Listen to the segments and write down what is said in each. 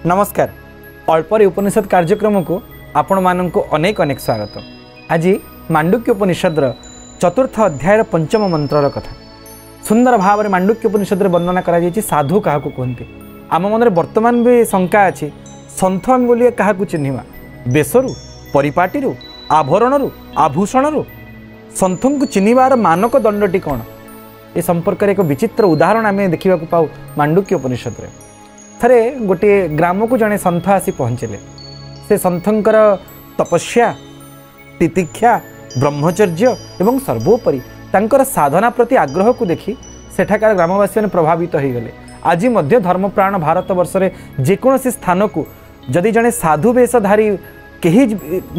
नमस्कार। अल्परे उपनिषद कार्यक्रम को आपण मानक अनेक अनेक स्वागत। आज मांडुक्य उपनिषद चतुर्थ अध्याय पंचम मंत्र कथा सुंदर भाव में मांडुक्य उपनिषद वर्णना कर साधु क्या कहते। आम मन वर्तमान भी शंका अच्छी सन्थ आम बोलिए क्या चिन्हवा बेशरू परिपाटी आभरण आभूषण सन्थ को चिन्हवार मानक दंडटी कौन ए संपर्क एक विचित्र उदाहरण आम देखा पाऊ मांडुक्य उपनिषद रे। थरे गोटे ग्राम को जड़े सन्थ आसी पहुँचले। से सन्थंकर तपस्या तितिक्षा ब्रह्मचर्य एवं सर्वोपरि तांकर साधना प्रति आग्रह को देखि सेठाकार ग्रामवासी ने प्रभावित हो गले। आज मध्य धर्मप्राण भारत वर्ष में जेकोसी स्थान को जदि जड़े साधु वेशधारी कहीं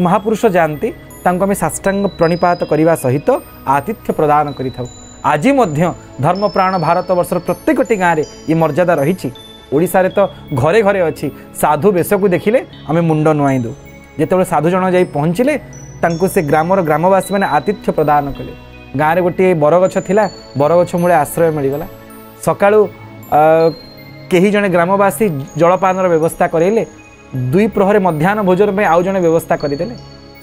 महापुरुष जाती आम साष्टांग प्रणिपात करने सहित आतिथ्य प्रदान करिथाउ। आज मध्य धर्मप्राण भारत वर्ष प्रत्येकटी गाँव में ये मर्यादा रही। ओडिशा रे तो घरे घरे अच्छी साधु वेश को देखिले आम मुंड नुआई दो। जिते साधु जन जा पहुँचले तांको से ग्रामर ग्रामवासी मैंने आतिथ्य प्रदान कले। गाँव में गोटे बरगछ थिला बरगछ मूले आश्रय मिलगला। सकाळु कहीं जड़े ग्रामवासी जलपान व्यवस्था करेले। दुई प्रहरे मध्याह्न भोजन में आउ जड़े व्यवस्था करदेले।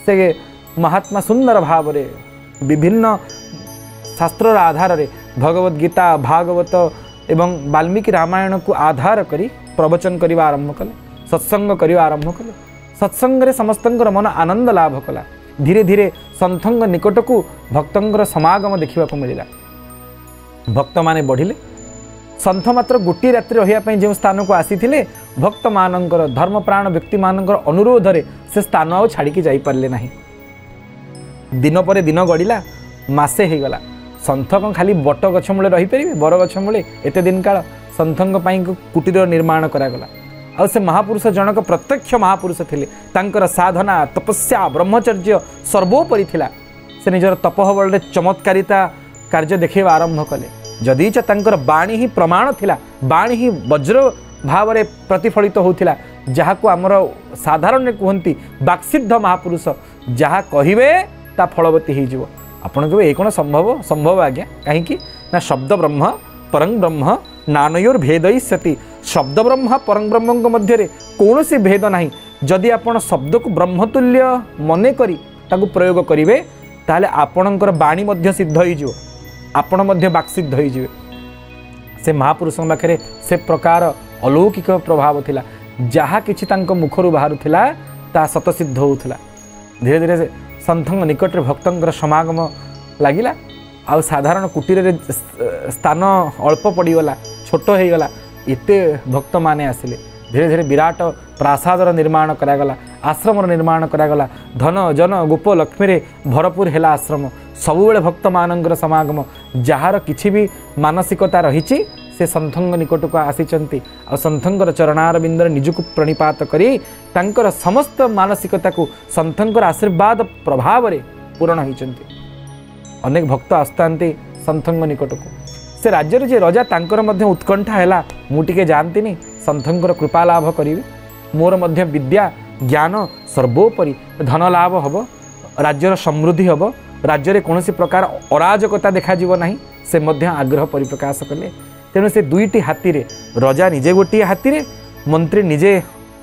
से महात्मा सुंदर भाव में विभिन्न शास्त्र आधार में भगवद गीता भागवत एवं वाल्मीकि रामायण को आधार करी प्रवचन करने आरंभ कले। सत्संग करने आरंभ कले। सत्संग समस्तंकर मन आनंद लाभ कला। धीरे धीरे सन्थंग निकट को भक्तर समागम देखा मिलला। भक्त माने बढ़िले। सन्थ मात्र गोटे रात्रि रही जो स्थान को आसी भक्त मानकर धर्मप्राण व्यक्ति मानकर अनुरोध रे से स्थान आउ छाड़ी जाई पारले नहीं। दिन पर दिन गड़िला मासे हो गला। सन्थ कौन खाली बट गछ मूले रहीपर बरगछ मूले एत दिन काल सन्थों कुटीर निर्माण करागला। आ से महापुरुष जनक प्रत्यक्ष महापुरुष थिले। तांकर साधना तपस्या ब्रह्मचर्य सर्वोपरि थिला। से निजर तपह बल चमत्कारिता कार्य देखा आरंभ कले। जदीच तांकर बाणी ही प्रमाण थिला। बाणी ही वज्र भाव में प्रतिफलित होतिला। जहाँ को आमर साधारण कहती वाक्सिद्ध महापुरुष जहाँ कहिबे ता फलवती हो। आपण कहे ये कौन संभव संभव आज्ञा कहीं ना शब्द ब्रह्म परं ब्रह्म नानयोर भेदयिष्यति। शब्द ब्रह्म परं ब्रह्म मध्य कौन सी भेद नहीं। जदि आपण शब्द को ब्रह्मतुल्य मन करी ताकू प्रयोग करेंगे ताले आपणकर बाणी मध्य सिद्ध हो आपण मध्य वाक्सिद्ध हो। से महापुरुष पाखे से प्रकार अलौकिक प्रभाव थिला। जहाँ किछि तांको मुखरु बाहरुथिला ता सतसिद्ध होउथिला। धीरे धीरे सन्थंग निकट भक्तर समागम लगिला। आ साधारण कुटीर रे स्थान अल्प पड़गला छोट हो गला। एते भक्त माने आसिले। धीरे धीरे विराट प्रासादर निर्माण करागला। आश्रम निर्माण करागला। धन जन गोप लक्ष्मी रे भरपूर है आश्रम। सबुबले भक्त मानकर समागम जार किछि भी मानसिकता रही से सन्थंग निकट को आसीचंती। आ सन्थंगर चरणार बिंदर निजको प्रणिपात करी तांकर समस्त मानसिकता को सन्थंकर आशीर्वाद प्रभाव रे पूर्ण होइचंती। अनेक भक्त आसतांती सन्थंग निकट को। से राज्य जे रजा तांकर मध्य उत्कंठा हैला मुटिके जानतीनी सन्थंकर कृपा लाभ करी मोर मध्य विद्या ज्ञान सर्वोपरि धन लाभ हब राज्यर समृद्धि हब राज्य रे कौन प्रकार अराजकता देखा जीव नहीं। से मध्य आग्रह परिप्रकाश कले। तेणु से दुईटी हाथी रे रजा निजे गोटे हाथी रे मंत्री निजे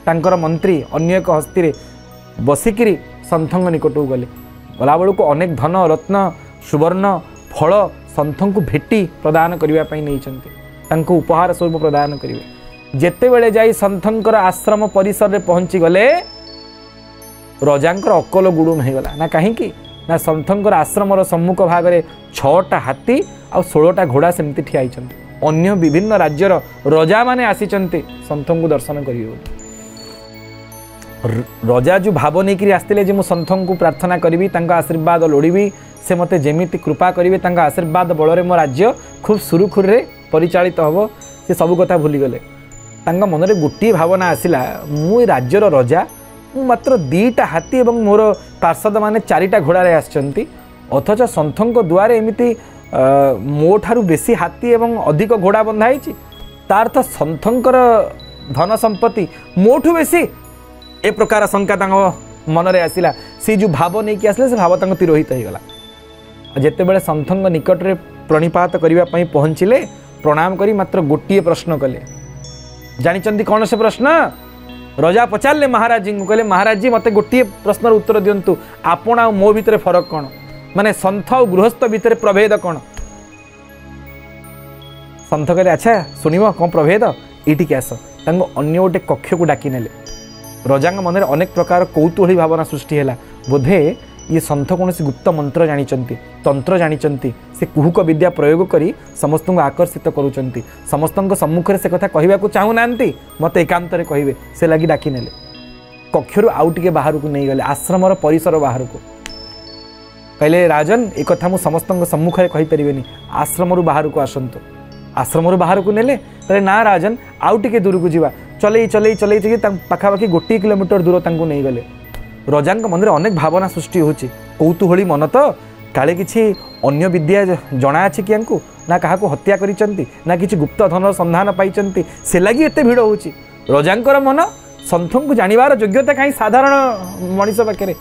तांकर मंत्री अन्य एक हस्ती रे बसिकी सन्थंग निकट को गले। गला बेलू को अनेक धन रत्न सुवर्ण फल सन्थ को भेटी प्रदान करने नहीं उपहार स्वरूप प्रदान करेंगे। जेते बेले जाई सन्थंकर आश्रम परिसर रे पहुँची गले रजांकर अकल गुड़ुम हो गला ना कहीं ना सन्थंकर आश्रम सम्मुख भाग में 6टा हाथी और 16टा घोड़ा सेमती ठिया होइछन्ति। अन्य विभिन्न राज्यर रजा माने आसीचन्ति सन्थों को दर्शन करिवे। रजा जो भाव नहीं आसते जे मु सन्थों को प्रार्थना करी आशीर्वाद लोड़ी से मते जेमिति कृपा करेंगे आशीर्वाद बल में मो राज्य खूब सुरुखुर रे परिचालित हम। से सब कथा भूलीगले। मन में गोटे भावना आसला मु राज्यर रजा मु मात्र 2टा हाथी एवं मोर पार्षद माने 4टा घोड़ारे आसचंती अथच सन्थों द्वारे एमिति मो ठारू बेसी हाथी एवं अधिक घोड़ा बंधाई तार तो सन्थंकर धन संपत्ति मोठू बेसी ए प्रकार शंका मन में आसला। सी जो भाव नहीं कि आसले से भाव तिरोहित हो गला। जिते बड़े सन्थंग निकट रे प्रणिपात करने पहुँचले प्रणाम करी मात्र गोटे प्रश्न कले। जानिचंती कौन से प्रश्न रजा पचारे महाराज जी को, कहले महाराज जी मते गोटे प्रश्न उत्तर दिंतु, आपण आ मो भितर फरक कौन, माने सन्थ और गृहस्थ भितर प्रभेद कौन। सन्थ कहले अच्छा शुणव कौन प्रभेद, ये आस अन्य गोटे कक्ष को डाकी नेले। रजा मन में अनेक प्रकार कौतूहली भावना सृष्टि है, बोधे ये सन्थ कौन गुप्त मंत्र जानी, तंत्र जानी, से कुहुक विद्या प्रयोग करी समस्त को आकर्षित करुँच, समस्त सम्मुखें से कथा कहवा चाहूना मत एकांत कहे, से लगी डाकी नेले। कक्षर आउ टे बाहर को नहीं गले, आश्रमर परिसर बाहर को, कहले राजन एक कथा मु समस्त सम्मुखें कहीपरि, आश्रम बाहर को आसतु। आश्रम बाहर को नेले, कहले ना राजन आउ टे दूर को जावा, चलई चलई चलई पाखापाखि 1 किलोमीटर दूर तांको नहीं गले। रजा मन में अनेक भावना सृष्टि होची, कौतूहली मन तो काले किसी अन्य विद्या जना अच्छे कि ना क्या हत्या करिसंती, ना किसी गुप्त धन संधान पाई, से लगी एत भिड़ हो। रजांकर मन सन्थ को जानिबार योग्यता कहीं साधारण मनीष पाखे,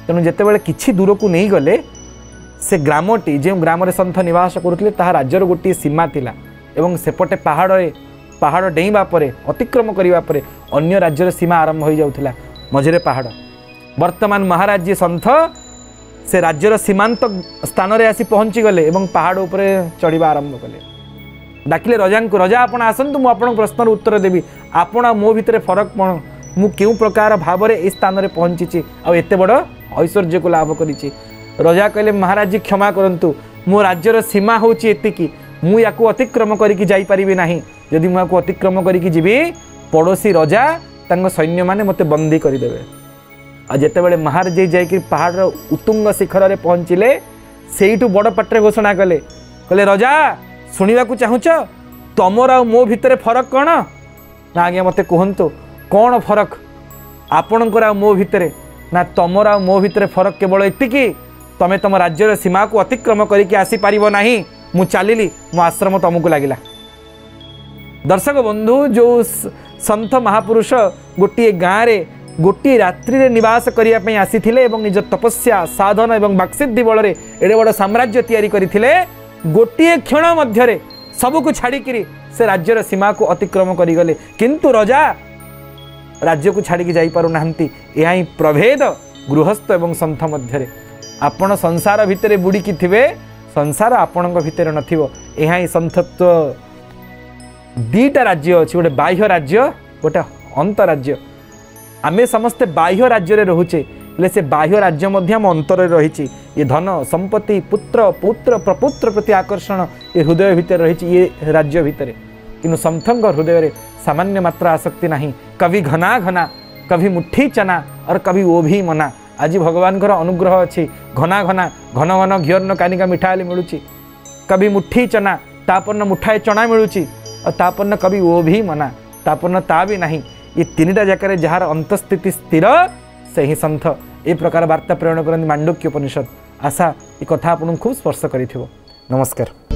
तेणु जितेबाला किसी दूर को नहीं गले, से ग्रामटी जो ग्राम सन्थ निवास करुले ताहा राज्यर गोटे सीमा थिला, एवं सेपटे पहाड़ डेइबा परे अतिक्रम करिबा परे अन्य राज्यर सीमा आरंभ हो जाउथिला, मझिरे पहाड़। वर्तमान महाराज जी सन्थ से राज्यर सीमांत स्थान रे आसी पहुँची गले एवं पहाड़ उपरे चढ़ा आरंभ कले। डाकिले रजा को, रजा आपण आसतु मु आपन प्रश्न उत्तर देवी, आपण मो भितर फरक कौन, मु क्यों प्रकार भाव में ए स्थान में पहुँची आ एत बड़ ऐश्वर्य को लाभ करी। रजा कहले महाराज जी क्षमा करंतु, मो राज्यर सीमा होची एतिकी, मु याकू अतिक्रम करिकी जाई परिबी नाही। यदि मु याकू अतिक्रम करिकी जीवी, पड़ोसी रजा तांको सैन्य माने मते बंदी करदेवे। आ जितेबाला महाराज जी जाकि पहाड़ उत्तुंग शिखर में पहुँचले, से बड़ पाटे घोषणा कले, कहले रजा शुणा चाहूच तमर आ मो भितर फरक कौन ना, आज्ञा मते कहतु कौन फरक आपणकर आ मो भितर ना, तमर आ मो भितर फरक केवल एतिकी, तमे तम राज्यर सीमा को अतिक्रम करके आसी पारिबो नाही, मु चलिली मो आश्रम तुमको लगिला। दर्शक बंधु, जो सन्थ महापुरुष गोटे गाँव रे गोटे रात्रि रे निवास करने आसी निज तपस्या साधन और बाक्सिद्धि बल एडे बड़ साम्राज्य तैयारी करथिले, गोटे क्षण मध्य सबको छाड़िकी से राज्यर सीमा को अतिक्रम करिगले। किंतु रजा राज्य को छाड़िकी जाई पारु नाहंती। यह ही प्रभेद गृहस्थ एवं सन्थ मध्य। आपण संसार भितर बुड़ीकी थिबे, संसार आपण भितर नथिबो। यह ही सन्थत्व। दीटा राज्य अच्छी, गोटे बाह्य राज्य, गोटे अंतराज्य। आमे समस्ते बाह्य राज्य रे रहुचे, ले से बाह्य राज्य मध्य आम अंतर रही। ये धन संपत्ति पुत्र पुत्र प्रपुत्र प्रति आकर्षण ये हृदय भितर रही, ये राज्य भितर। किंतु सन्थंग हृदय रे सामान्य मात्रा आसक्ति नहीं। कभी घना घना, कभी मुट्ठी चना और कभी वो भी मना। आज भगवान अनुग्रह अच्छी, घना घना घन घन घिअर्न कानिका मिठा मिलूँ, कभी मुट्ठी चना तापन्न मुठाए चना मिलूँ, और तापन्न कभी वो भी मना, तापन्न ता भी नहीं। ये तीनटा जगह जार अंतस्थिति स्थिर से ही सन्थ। ए प्रकार वार्ता प्रेरण करती मांडुक्य उपनिषद। आशा ये कथा आपको खूब स्पर्श करिथिबो। नमस्कार।